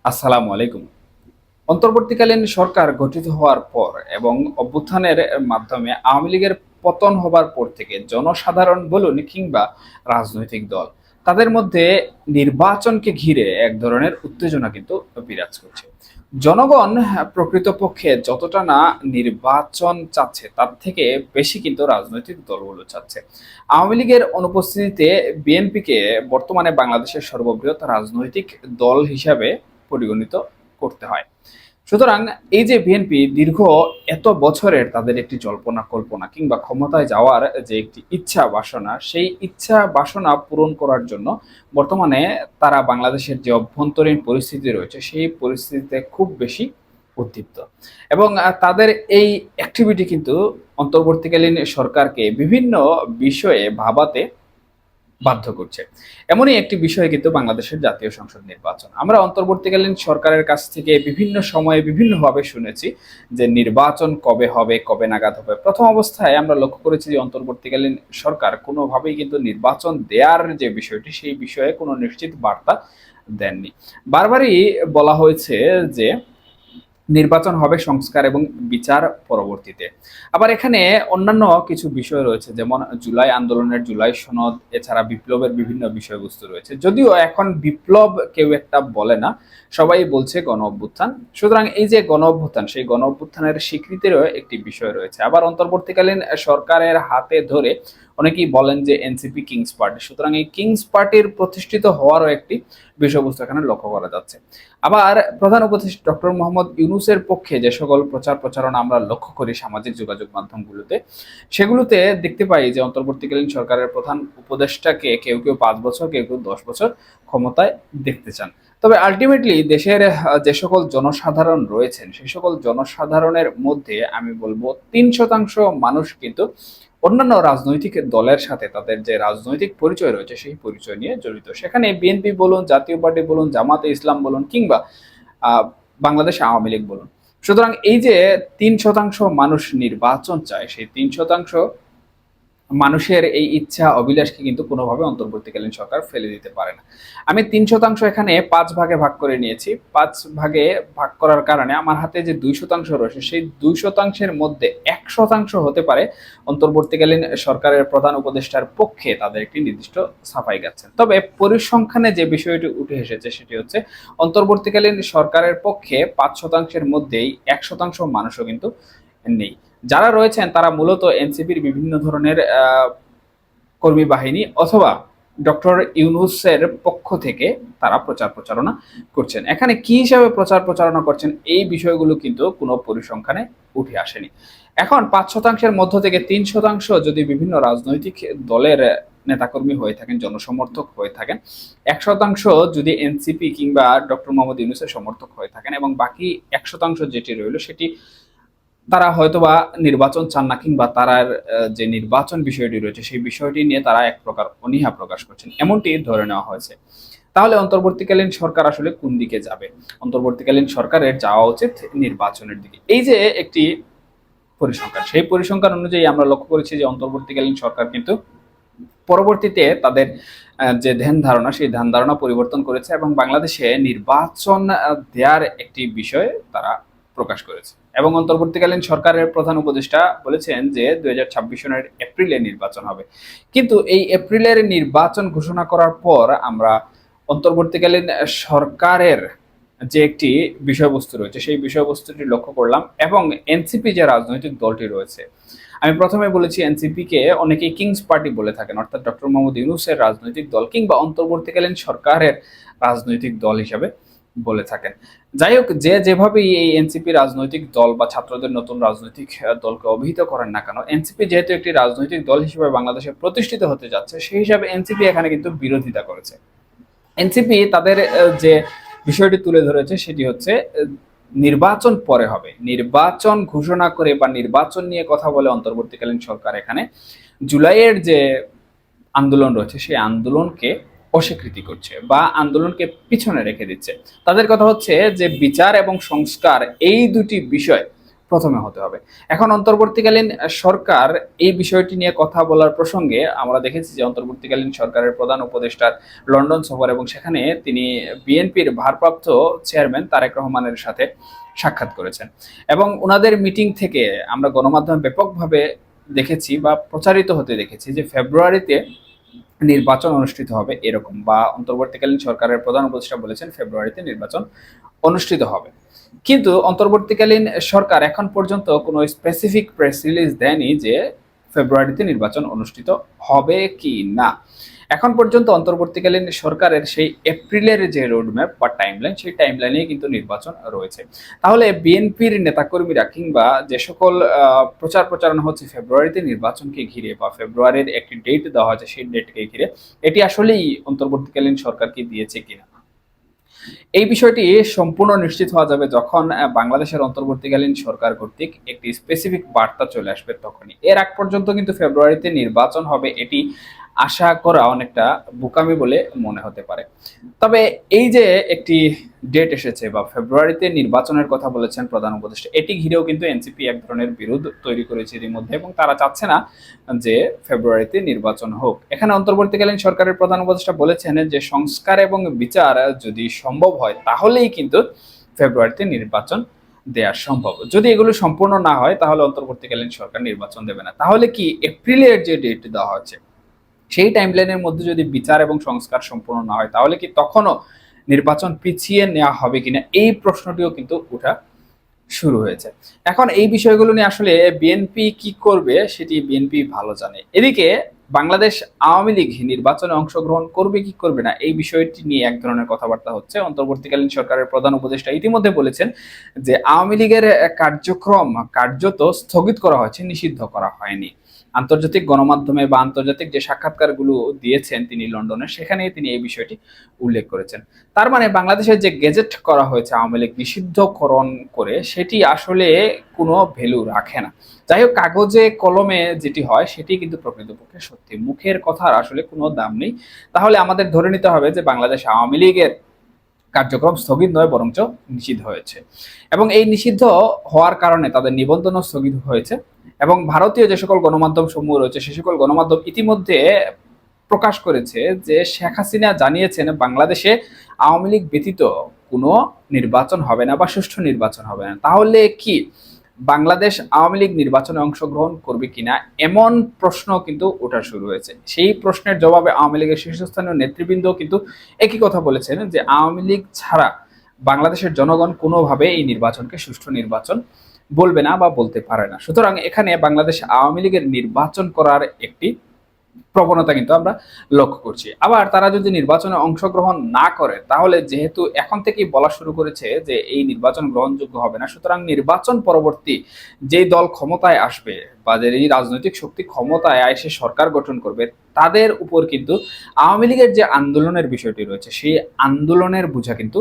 আসসালামু আলাইকুম। অন্তর্বর্তীকালীন সরকার গঠিত হওয়ার পর এবং অভ্যুত্থানের মাধ্যমে আওয়ামী লীগের পতন হবার পর থেকে জনসাধারণ বলুন কিংবা রাজনৈতিক দল তাদের মধ্যে নির্বাচনকে ঘিরে এক ধরনের উত্তেজনা কিন্তু বিরাজ করছে। জনগণ প্রকৃতপক্ষে যতটা না নির্বাচন চাচ্ছে তার থেকে বেশি কিন্তু রাজনৈতিক দলগুলো চাচ্ছে। আওয়ামী লীগের অনুপস্থিতিতে বিএনপিকে বর্তমানে বাংলাদেশের সর্ববৃহৎ রাজনৈতিক দল হিসাবে পরিগণিত করতে হয়। সুতরাং এই যে বিএনপি দীর্ঘ এত বছরের তাদের একটি জল্পনা কল্পনা কিংবা ক্ষমতায় যাওয়ার যে একটি ইচ্ছা বাসনা, সেই ইচ্ছা বাসনা পূরণ করার জন্য বর্তমানে তারা বাংলাদেশের যে অভ্যন্তরীণ পরিস্থিতি রয়েছে সেই পরিস্থিতিতে খুব বেশি উদ্দীপ্ত। এবং তাদের এই অ্যাক্টিভিটি কিন্তু অন্তর্বর্তীকালীন সরকারকে বিভিন্ন বিষয়ে ভাবাতে বাধ্য করছে। এমনই একটি বিষয় কিন্তু বাংলাদেশের জাতীয় সংসদ নির্বাচন। আমরা অন্তর্বর্তীকালীন সরকারের কাছ থেকে বিভিন্ন সময়ে বিভিন্নভাবে শুনেছি যে নির্বাচন কবে হবে, কবে নাগাদ হবে। প্রথম অবস্থায় আমরা লক্ষ্য করেছি যে অন্তর্বর্তীকালীন সরকার কোনোভাবেই কিন্তু নির্বাচন দেওয়ার যে বিষয়টি সেই বিষয়ে কোনো নিশ্চিত বার্তা দেননি। বারবারই বলা হয়েছে যে নির্বাচন হবে সংস্কার এবং বিচার পরবর্তীতে। আবার এখানে অন্যান্য কিছু বিষয় রয়েছে, যেমন জুলাই আন্দোলনের জুলাই সনদ, এছাড়া বিপ্লবের বিভিন্ন বিষয়বস্তু রয়েছে। যদিও এখন বিপ্লব কেউ একটা বলে না, সবাই বলছে গণ অভ্যুত্থান। সুতরাং এই যে গণ অভ্যুত্থান, সেই গণ অভ্যুত্থানের স্বীকৃতিরও একটি বিষয় রয়েছে। আবার অন্তর্বর্তীকালীন সরকারের হাতে ধরে অনেকেই বলেন যে এনসিপি কিংস পার্টি। সুতরাং এই কিংস পার্টির প্রতিষ্ঠিত হওয়ারও একটি বিষয়বস্তু এখানে লক্ষ্য করা যাচ্ছে। আবার প্রধান উপদেষ্টা ডক্টর মোহাম্মদ ইউনূসের পক্ষে যে সকল প্রচার প্রচারণা আমরা লক্ষ্য করি সামাজিক যোগাযোগ মাধ্যমগুলোতে, সেগুলোতে দেখতে পাই যে অন্তর্বর্তীকালীন সরকারের প্রধান উপদেষ্টাকে কেউ কেউ 5 বছর, কেউ কেউ 10 বছর ক্ষমতায় দেখতে চান। তবে আলটিমেটলি দেশের যে সকল জনসাধারণ রয়েছেন সেই সকল জনসাধারণের মধ্যে আমি বলবো 3% মানুষ কিন্তু অন্যান্য রাজনৈতিক দলের সাথে তাদের যে রাজনৈতিক পরিচয় রয়েছে সেই পরিচয় নিয়ে জড়িত। সেখানে বিএনপি বলুন, জাতীয় পার্টি বলুন, জামাতে ইসলাম বলুন কিংবা বাংলাদেশ আওয়ামী লীগ বলুন। সুতরাং এই যে 3% মানুষ নির্বাচন চায়, সেই 3% মানুষের এই ইচ্ছা অভিলাষকে কিন্তু কোনোভাবে অন্তর্বর্তীকালীন সরকার ফেলে দিতে পারে না। আমি 3% এখানে 5 ভাগে ভাগ করে নিয়েছি। 5 ভাগে ভাগ করার কারণে আমার হাতে যে 2% রয়েছে সেই 2%-এর মধ্যে 1% হতে পারে অন্তর্বর্তীকালীন সরকারের প্রধান উপদেষ্টার পক্ষে তাদের একটি নির্দিষ্ট সাফাই গাচ্ছেন। তবে পরিসংখ্যানে যে বিষয়টি উঠে এসেছে সেটি হচ্ছে অন্তর্বর্তীকালীন সরকারের পক্ষে 5%-এর মধ্যেই 1% মানুষও কিন্তু নেই। যারা রয়েছেন তারা মূলত এনসিপির বিভিন্ন ধরনের কর্মী বাহিনী অথবা ডক্টর ইউনূসের পক্ষ থেকে তারা প্রচার প্রচারণা করছেন। এখানে কি হিসাবে প্রচার প্রচারণা করছেন এই বিষয়গুলো কিন্তু কোনো পরিসংখ্যানে উঠে আসেনি। এখন 5%-এর মধ্য থেকে 3% যদি বিভিন্ন রাজনৈতিক দলের নেতাকর্মী হয়ে থাকেন, জনসমর্থক হয়ে থাকেন, 1% যদি এনসিপি কিংবা ডক্টর মোহাম্মদ ইউনূসের সমর্থক হয়ে থাকেন, এবং বাকি 1% যেটি রইল সেটি তারা হয়তোবা নির্বাচন চান না, কিংবা তারার যে নির্বাচন বিষয়টি রয়েছে সেই বিষয়টি নিয়ে তারা এক প্রকার অনীহা প্রকাশ করছেন, এমনটি ধরে নেওয়া হয়েছে। তাহলে অন্তর্বর্তীকালীন সরকার আসলে কোন দিকে যাবে? অন্তর্বর্তীকালীন সরকারের যাওয়া উচিত নির্বাচনের দিকে। এই যে একটি পরিসংখ্যান, সেই পরিসংখ্যান অনুযায়ী আমরা লক্ষ্য করেছি যে অন্তর্বর্তীকালীন সরকার কিন্তু পরবর্তীতে তাদের যে ধ্যান ধারণা সেই ধ্যান ধারণা পরিবর্তন করেছে এবং বাংলাদেশে নির্বাচন দেওয়ার একটি বিষয় তারা প্রকাশ করেছে। এবং অন্তর্বর্তীকালীন সরকারের প্রধান উপদেষ্টা বলেছেন যে 2026 সনের এপ্রিলে নির্বাচন হবে। কিন্তু এই এপ্রিলের নির্বাচন ঘোষণা করার পর আমরা অন্তর্বর্তীকালীন সরকারের যে একটি বিষয়বস্তু রয়েছে সেই বিষয়বস্তুটি লক্ষ্য করলাম, এবং এনসিপি যে রাজনৈতিক দলটি রয়েছে, আমি প্রথমে বলেছি এনসিপি কে অনেকেই কিংস পার্টি বলে থাকেন, অর্থাৎ ডক্টর মোহাম্মদ ইউনূসের রাজনৈতিক দল কিংবা অন্তর্বর্তীকালীন সরকারের রাজনৈতিক দল হিসাবে বলে থাকেন। যাই হোক, যে যেভাবেই এই এনসিপি রাজনৈতিক দল বা ছাত্রদের নতুন রাজনৈতিক দলকে অভিহিত করেন না কেন, এনসিপি যেহেতু একটি রাজনৈতিক দল হিসেবে বাংলাদেশে প্রতিষ্ঠিত হতে যাচ্ছে, সেই হিসাবে এনসিপি এখানে কিন্তু বিরোধিতা করেছে। এনসিপি তাদের যে বিষয়টি তুলে ধরেছে সেটি হচ্ছে নির্বাচন পরে হবে, নির্বাচন ঘোষণা করে বা নির্বাচন নিয়ে কথা বলে অন্তর্বর্তীকালীন সরকার এখানে জুলাইয়ের যে আন্দোলন রয়েছে সেই আন্দোলনকে অস্বীকৃতি করছে বা আন্দোলনকে পিছনে রেখে দিচ্ছে। তাদের কথা হচ্ছে যে বিচার এবং সংস্কার এই দুটি বিষয় প্রথমে হতে হবে। এখন অন্তর্বর্তীকালীন সরকার এই বিষয়টি নিয়ে কথা বলার প্রসঙ্গে আমরা দেখেছি যে অন্তর্বর্তীকালীন সরকারের প্রধান উপদেষ্টার লন্ডন সফর, এবং সেখানে তিনি বিএনপির ভারপ্রাপ্ত চেয়ারম্যান তারেক রহমানের সাথে সাক্ষাৎ করেছেন, এবং ওনাদের মিটিং থেকে আমরা গণমাধ্যমে ব্যাপকভাবে দেখেছি বা প্রচারিত হতে দেখেছি যে ফেব্রুয়ারিতে নির্বাচন অনুষ্ঠিত হবে এরকম, বা অন্তর্বর্তীকালীন সরকারের প্রধান উপদেষ্টা বলেছেন ফেব্রুয়ারিতে নির্বাচন অনুষ্ঠিত হবে। কিন্তু অন্তর্বর্তীকালীন সরকার এখন পর্যন্ত কোনো স্পেসিফিক প্রেস রিলিজ দেয়নি যে ফেব্রুয়ারিতে নির্বাচন অনুষ্ঠিত হবে কি না। এখন পর্যন্ত অন্তর্বর্তীকালীন সরকারের সেই এপ্রিলের যে রোডম্যাপ বা টাইমলাইন, সেই টাইমলাইনে কিন্তু নির্বাচন রয়েছে। তাহলে বিএনপির নেতাকর্মীরা কিংবা যে সকল প্রচার প্রচারণা হচ্ছে ফেব্রুয়ারিতে নির্বাচনকে ঘিরে বা ফেব্রুয়ারির একটি ডেট দেওয়া হয়েছে সেই ডেটকে ঘিরে, এটি আসলেই অন্তর্বর্তীকালীন সরকারকে দিয়েছে কিনা, এই বিষয়টি সম্পূর্ণ নিশ্চিত হওয়া যাবে যখন বাংলাদেশের অন্তর্বর্তীকালীন সরকার কর্তৃক একটি স্পেসিফিক বার্তা চলে আসবে তখনই। এর আগ পর্যন্ত কিন্তু ফেব্রুয়ারিতে নির্বাচন হবে এটি আশা করা অনেকটা বোকামি বলে মনে হতে পারে। তবে এই যে একটি ডেট এসেছে বা ফেব্রুয়ারিতে নির্বাচনের কথা বলেছেন প্রধান উপদেষ্টা, এটি ঘিরেও কিন্তু এনসিপি এক ধরনের বিরোধ তৈরি করেছে এর মধ্যে, এবং তারা চাচ্ছে না যে ফেব্রুয়ারিতে নির্বাচন হোক। এখানে অন্তর্বর্তীকালীন সরকারের প্রধান উপদেষ্টা বলেছেন যে সংস্কার এবং বিচার যদি সম্ভব হয় তাহলেই কিন্তু ফেব্রুয়ারিতে নির্বাচন দেওয়া সম্ভব। যদি এগুলো সম্পূর্ণ না হয় তাহলে অন্তর্বর্তীকালীন সরকার নির্বাচন দেবে না। তাহলে কি এপ্রিলের যে ডেট দেওয়া হচ্ছে সেই টাইমলাইনের মধ্যে যদি বিচার এবং সংস্কার সম্পূর্ণ না হয় তাহলে কি তখনও নির্বাচন পিছিয়ে নেওয়া হবে কিনা, এই প্রশ্নটিও কিন্তু ওঠা শুরু হয়েছে। এখন এই বিষয়গুলো নিয়ে আসলে বিএনপি কি করবে সেটি বিএনপি ভালো জানে। এদিকে বাংলাদেশ আওয়ামী লীগ নির্বাচনে অংশগ্রহণ করবে কি করবে না এই বিষয়টি নিয়ে এক ধরনের কথাবার্তা হচ্ছে। অন্তর্বর্তীকালীন সরকারের প্রধান উপদেষ্টা ইতিমধ্যে বলেছেন যে আওয়ামী লীগের কার্যক্রম কার্যত স্থগিত করা হয়েছে, নিষিদ্ধ করা হয়নি। আন্তর্জাতিক গণমাধ্যমে বা আন্তর্জাতিক যে সাক্ষাৎকারগুলো দিয়েছেন তিনি লন্ডনে, সেখানে তিনি এই বিষয়টি উল্লেখ করেছেন। তার মানে বাংলাদেশের যে গেজেট করা হয়েছে আওয়ামী লীগ নিষিদ্ধকরণ করে, সেটি আসলে কোনো ভ্যালু রাখে না। যাই হোক, কাগজে কলমে যেটি হয় সেটি কিন্তু প্রকৃতপক্ষে সত্যি, মুখের কথার আসলে কোনো দাম নেই। তাহলে আমাদের ধরে নিতে হবে যে বাংলাদেশ আওয়ামী লীগের কার্যক্রম স্থগিত নয় বরঞ্চ নিষিদ্ধ হয়েছে, এবং এই নিষিদ্ধ হওয়ার কারণে তাদের নিবন্ধনও স্থগিত হয়েছে। এবং ভারতীয় যে সকল গণমাধ্যম সমূহ রয়েছে সে সকল গণমাধ্যম ইতিমধ্যে প্রকাশ করেছে যে শেখ হাসিনা জানিয়েছেন বাংলাদেশে আওয়ামী লীগ ব্যতীত কোনো নির্বাচন হবে না বা সুষ্ঠু নির্বাচন হবে না। তাহলে কি বাংলাদেশ আওয়ামী লীগ নির্বাচনে অংশগ্রহণ করবে কিনা এমন প্রশ্ন কিন্তু ওঠা শুরু হয়েছে। সেই প্রশ্নের জবাবে আওয়ামী লীগের শীর্ষস্থানীয় নেতৃবৃন্দ কিন্তু একই কথা বলেছেন যে আওয়ামী লীগ ছাড়া বাংলাদেশের জনগণ কোনোভাবে এই নির্বাচনকে সুষ্ঠু নির্বাচন বলবে না বা বলতে পারে না। সুতরাং এখানে বাংলাদেশ আওয়ামী লীগের নির্বাচন করার একটি প্রবণতা কিন্তু আমরা লক্ষ্য করছি। আবার তারা যদি নির্বাচনে অংশগ্রহণ না করে তাহলে যেহেতু এখন থেকেই বলা শুরু করেছে যে এই নির্বাচন গ্রহণযোগ্য হবে না, সুতরাং নির্বাচন পরবর্তী যেই দল ক্ষমতায় আসবে বা যে এই রাজনৈতিক শক্তি ক্ষমতায় এসে সরকার গঠন করবে তাদের উপর কিন্তু আওয়ামী লীগের যে আন্দোলনের বিষয়টি রয়েছে সেই আন্দোলনের বোঝা কিন্তু